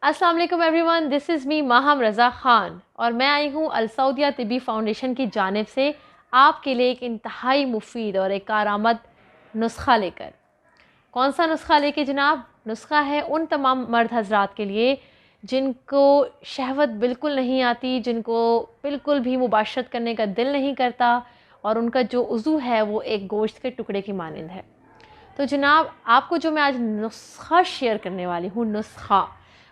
अस्सलाम वालेकुम everyone, this is me Maham Raza Khan और मैं आई हूँ अल सऊदिया तिब्बी फ़ाउंडेशन की जानिब से आपके लिए एक इंतहाई मुफीद और एक कारआमद नुस्ख़ा लेकर। कौन सा नुस्ख़ा लेके जनाब? नुस्ख़ा है उन तमाम मर्द हज़रात के लिए जिनको शहवत बिल्कुल नहीं आती, जिनको बिल्कुल भी मुबाशरत करने का दिल नहीं करता और उनका जो उज़ू है वो एक गोश्त के टुकड़े की मानिंद है। तो जनाब आपको जो मैं आज नुस्ख़ा शेयर करने वाली हूँ, नुस्ख़ा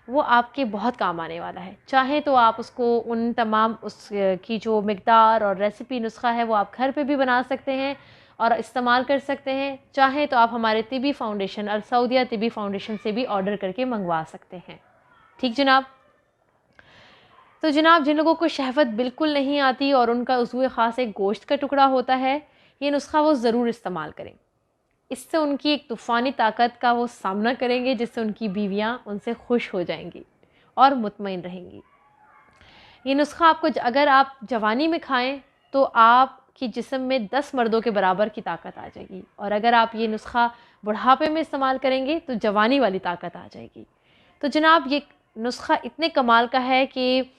वो आपके बहुत काम आने वाला है। चाहे तो आप उसको उन तमाम उस की जो मिक़दार और रेसिपी नुस्ख़ा है वो आप घर पे भी बना सकते हैं और इस्तेमाल कर सकते हैं। चाहे तो आप हमारे तिब्बी फ़ाउंडेशन अल सऊदिया तिब्बी फ़ाउंडेशन से भी ऑर्डर करके मंगवा सकते हैं। ठीक जनाब? तो जनाब जिन लोगों को शहवत बिल्कुल नहीं आती और उनका उज़्व ख़ास एक गोश्त का टुकड़ा होता है, ये नुस्ख़ा वो ज़रूर इस्तेमाल करें। इससे उनकी एक तूफ़ानी ताकत का वो सामना करेंगे, जिससे उनकी बीवियाँ उनसे खुश हो जाएँगी और मुतमईन रहेंगी। ये नुस्ख़ा आपको अगर आप जवानी में खाएँ तो आपके जिस्म में 10 मर्दों के बराबर की ताकत आ जाएगी और अगर आप ये नुस्ख़ा बुढ़ापे में इस्तेमाल करेंगे तो जवानी वाली ताकत आ जाएगी। तो जनाब ये नुस्ख़ा इतने कमाल का है कि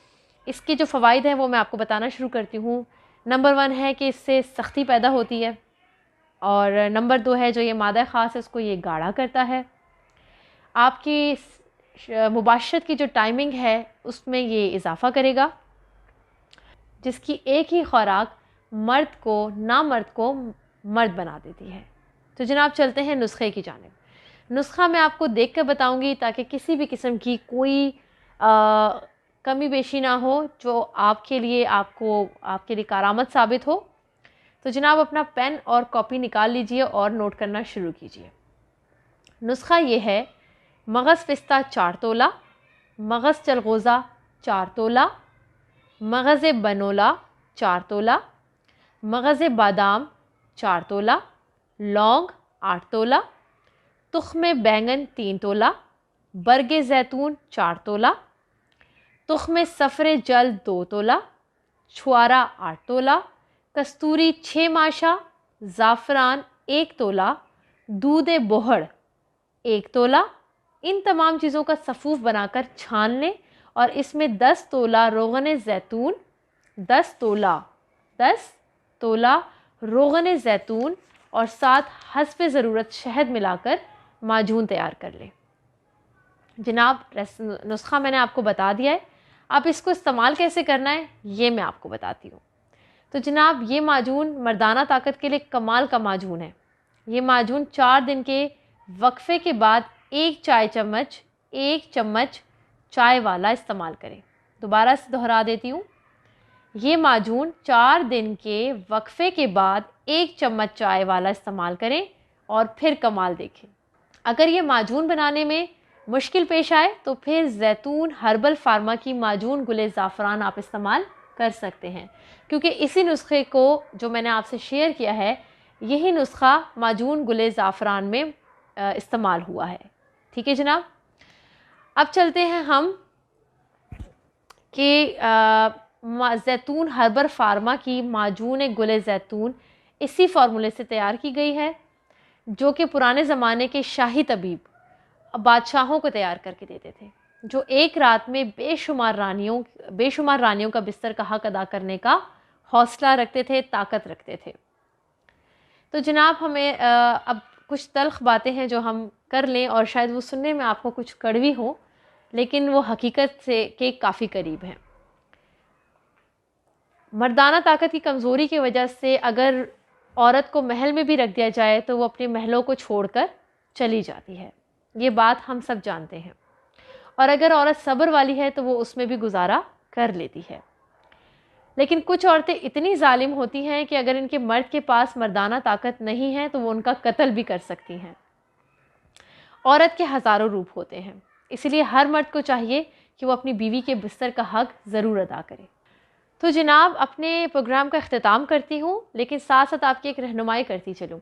इसके जो फ़वाइद हैं वो मैं आपको बताना शुरू करती हूँ। नंबर 1 है कि इससे सख्ती पैदा होती है और नंबर 2 है जो ये मादा ख़ास है उसको ये गाढ़ा करता है। आपकी मुबाशरत की जो टाइमिंग है उसमें ये इज़ाफ़ा करेगा, जिसकी एक ही खुराक मर्द को नामर्द को मर्द बना देती है। तो जनाब चलते हैं नुस्खे की जानिब। नुस्खा मैं आपको देख कर बताऊँगी ताकि किसी भी किस्म की कोई कमी बेशी ना हो जो आपके लिए कारामद साबित हो। तो जनाब अपना पेन और कॉपी निकाल लीजिए और नोट करना शुरू कीजिए। नुस्खा ये है: मगज़ पिस्ता 4 तोला, मगज़ चलगोज़ा 4 तोला, मगज़ बनोला 4 तोला, मगज़ बादाम 4 तोला, लौंग 8 तोला, तुख्म बैंगन 3 तोला, बरगे ज़ैतून 4 तोला, तुख्म सफ़रे जल 2 तोला, छुआरा 8 तोला, कस्तूरी 6 माशा, ज़ाफ़रान 1 तोला, दूध बोहड़ 1 तोला। इन तमाम चीज़ों का सफ़ूफ़ बनाकर छान लें और इसमें 10 तोला रोग़न ज़ैतून 10 तोला रोग़न ज़ैतून और साथ हस्ब ज़रूरत शहद मिलाकर माजून तैयार कर लें। जनाब नुस्ख़ा मैंने आपको बता दिया है, अब इसको इस्तेमाल कैसे करना है ये मैं आपको बताती हूँ। तो जनाब ये माजून मर्दाना ताकत के लिए कमाल का माजून है। ये माजून 4 दिन के वक्फ़े के बाद 1 चम्मच चाय वाला इस्तेमाल करें। दोबारा से दोहरा देती हूँ, ये माजून 4 दिन के वक्फ़े के बाद 1 चम्मच चाय वाला इस्तेमाल करें और फिर कमाल देखें। अगर ये माजून बनाने में मुश्किल पेश आए तो फिर ज़ैतून हर्बल फार्मा की माजून गुले ज़ाफ़रान आप इस्तेमाल कर सकते हैं, क्योंकि इसी नुस्खे को जो मैंने आपसे शेयर किया है यही नुस्खा माजून गुले ज़ाफ़रान में इस्तेमाल हुआ है। ठीक है जनाब, अब चलते हैं हम कि ज़ैतून हर्बल फार्मा की माजून गुले ज़ैतून इसी फार्मूले से तैयार की गई है जो कि पुराने ज़माने के शाही तबीब बादशाहों को तैयार करके देते थे, जो एक रात में बेशुमार रानियों का बिस्तर का हक अदा करने का हौसला रखते थे, ताकत रखते थे। तो जनाब हमें अब कुछ तल्ख़ बातें हैं जो हम कर लें और शायद वो सुनने में आपको कुछ कड़वी हो, लेकिन वो हकीकत से के काफ़ी करीब हैं। मर्दाना ताकत की कमज़ोरी की वजह से अगर औरत को महल में भी रख दिया जाए तो वो अपने महलों को छोड़कर चली जाती है, ये बात हम सब जानते हैं। और अगर औरत सब्र वाली है तो वो उसमें भी गुजारा कर लेती है। लेकिन कुछ औरतें इतनी ज़ालिम होती हैं कि अगर इनके मर्द के पास मर्दाना ताकत नहीं है तो वो उनका कत्ल भी कर सकती हैं। औरत के हज़ारों रूप होते हैं, इसलिए हर मर्द को चाहिए कि वो अपनी बीवी के बिस्तर का हक ज़रूर अदा करे। तो जनाब अपने प्रोग्राम का अख्तिताम करती हूँ, लेकिन साथ साथ आपकी एक रहनुमाई करती चलूँ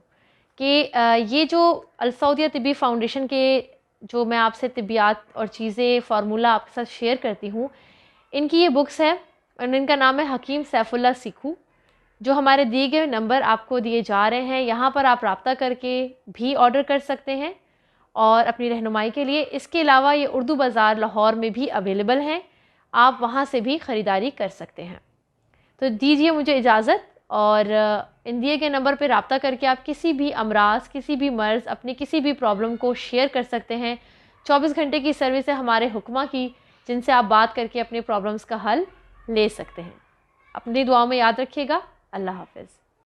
कि ये जो अल सऊदिया तिब्बी फ़ाउंडेशन के जो मैं आपसे तिब्बियात और चीज़ें फार्मूला आपके साथ शेयर करती हूँ, इनकी ये बुक्स है और इनका नाम है हकीम सैफुल्लाह सीखू, जो हमारे दिए गए नंबर आपको दिए जा रहे हैं। यहाँ पर आप रब्ता करके भी ऑर्डर कर सकते हैं और अपनी रहनुमाई के लिए। इसके अलावा ये उर्दू बाज़ार लाहौर में भी अवेलेबल हैं, आप वहाँ से भी ख़रीदारी कर सकते हैं। तो दीजिए मुझे इजाज़त, और इन दिए गए नंबर पर रब्ता करके आप किसी भी अमराज, किसी भी मर्ज़, अपनी किसी भी प्रॉब्लम को शेयर कर सकते हैं। 24 घंटे की सर्विस है हमारे हुक्मा की, जिनसे आप बात करके अपने प्रॉब्लम्स का हल ले सकते हैं। अपनी दुआओं में याद रखिएगा। अल्लाह हाफ़िज़।